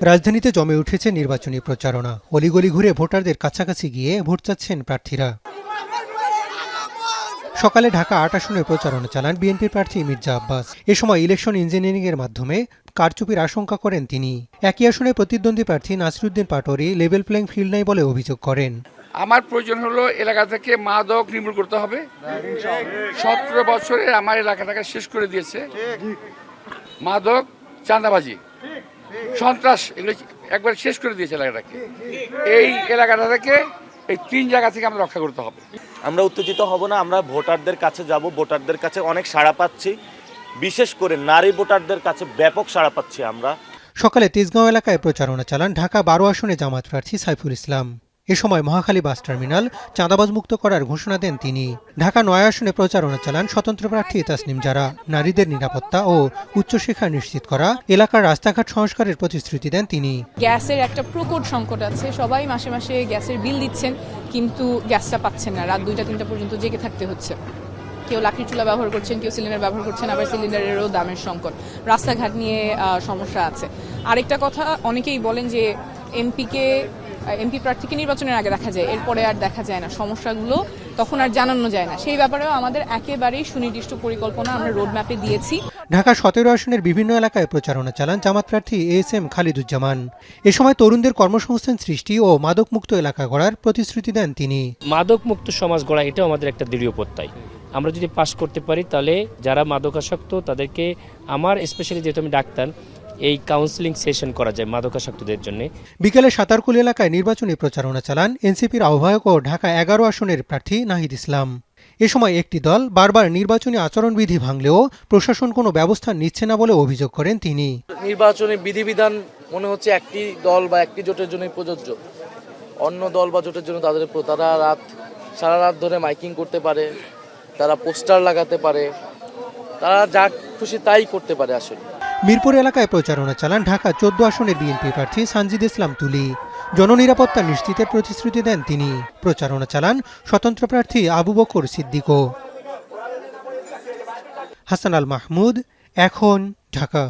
রাজধানীতে জমে উঠেছে নির্বাচনী প্রচারণা। অলিগলি ঘুরে ভোটারদের কাছাকাছি গিয়ে ভোট চাচ্ছেন প্রার্থীরা। সকালে ঢাকা ৮ আসনে প্রচারণা চালান বিএনপির প্রার্থী মির্জা আব্বাস। এ সময় ইলেকশন ইঞ্জিনিয়ারিংয়ের মাধ্যমে কারচুপির আশঙ্কা করেন তিনি। একই আসনে প্রতিদ্বন্দ্বী প্রার্থী Nasiruddin Patwari level playing field নাই বলে অভিযোগ করেন। আমার প্রয়োজন হলো এলাকা থেকে মাদক নির্মূল করতে হবে। 17 বছরে আমার এলাকাটাকে শেষ করে দিয়েছে মাদক, চাঁদাবাজি, সন্ত্রাস, এগুলো একবার শেষ করে দিয়েছে এলাকাটাকে। এই এলাকাটা থেকে এই 3 জায়গা থেকে আমরা রক্ষা করতে হবে। আমরা উত্তেজিত হব না, আমরা ভোটারদের কাছে যাব। ভোটারদের কাছে অনেক সাড়া পাচ্ছি, বিশেষ করে নারী ভোটারদের কাছে ব্যাপক সাড়া পাচ্ছি আমরা। সকালে তেজগাঁও এলাকায় প্রচারণা চালান ঢাকা 12 আসনে জামাত প্রার্থী সাইফুল ইসলাম। এ সময় মহাখালী বাস টার্মিনাল চাঁদাবাজ মুক্ত করার ঘোষণা দেন তিনি। ঢাকা 9 আসনে প্রচারণা চালান স্বতন্ত্র প্রার্থী তাসনিম জারা। নারীদের নিরাপত্তা ও উচ্চশিক্ষা নিশ্চিত করা, এলাকার রাস্তাঘাট সংস্কারের প্রতিশ্রুতি দেন তিনি। গ্যাসের একটা প্রকট সংকট আছে, সবাই মাসে মাসে গ্যাসের বিল দিচ্ছেন কিন্তু গ্যাসটা পাচ্ছেন না। রাত 2টা-3টা পর্যন্ত জেগে থাকতে হচ্ছে। কেউ লাকড়ি চুলা ব্যবহার করছেন, কেউ সিলিন্ডার ব্যবহার করছেন, আবার সিলিন্ডারেরও দামের সংকট, রাস্তাঘাট নিয়ে সমস্যা আছে। আরেকটা কথা, অনেকেই বলেন যে এমপি প্রার্থীকে নির্বাচনের আগে দেখা যায়, এরপরে আর দেখা যায় না, সমস্যাগুলো তখন আর জানানো যায় না। সেই ব্যাপারেও আমাদের একেবারেই সুনির্দিষ্ট পরিকল্পনা আমরা রোডম্যাপে দিয়েছি। ঢাকা 17 আসনের বিভিন্ন এলাকায় প্রচারণা চালান জামাত প্রার্থী এএসএম খালিদুজ্জামান। এ সময় তরুণদের কর্মসংস্থান সৃষ্টি ও মাদকমুক্ত এলাকা গড়ার প্রতিশ্রুতি দেন তিনি। মাদকমুক্ত সমাজ গড়া এটাও আমাদের একটা দৃঢ় প্রত্যয়। আমরা যদি পাশ করতে পারি তাহলে যারা মাদকাসক্ত তাদেরকে, আমার স্পেশালি যেহেতু আমি ডাক্তার, এই কাউন্সেলিং সেশন করা যায় মাদকাসক্তদের জন্য। বিকেলে সাতারকুল এলাকায় নির্বাচনী প্রচারণা চালান এনসিপির আহ্বায়ক ও ঢাকা 11 আসনের প্রার্থী নাহিদ ইসলাম। এ সময় একটি দল বারবার নির্বাচনী আচরণবিধি ভাঙলেও প্রশাসন কোনো ব্যবস্থা নিচ্ছে না বলে অভিযোগ করেন তিনি। নির্বাচনী বিধিবিধান মনে হচ্ছে একটি দল বা একটি জোটের জন্য প্রযোজ্য, অন্য দল বা জোটের জন্য তারা সারা রাত ধরে মাইকিং করতে পারে, তারা পোস্টার লাগাতে পারে, তারা যা খুশি তাই করতে পারে। আসলে মিরপুর এলাকায় প্রচারণা চালান ঢাকা 14 আসনের বিএনপি প্রার্থী সানজিদ ইসলাম তুলি। জননিরাপত্তা নিশ্চিতের প্রতিশ্রুতি দেন তিনি। প্রচারণা চালান স্বতন্ত্র প্রার্থী আবু বকর সিদ্দিকও। হাসান আল মাহমুদ, এখন, ঢাকা।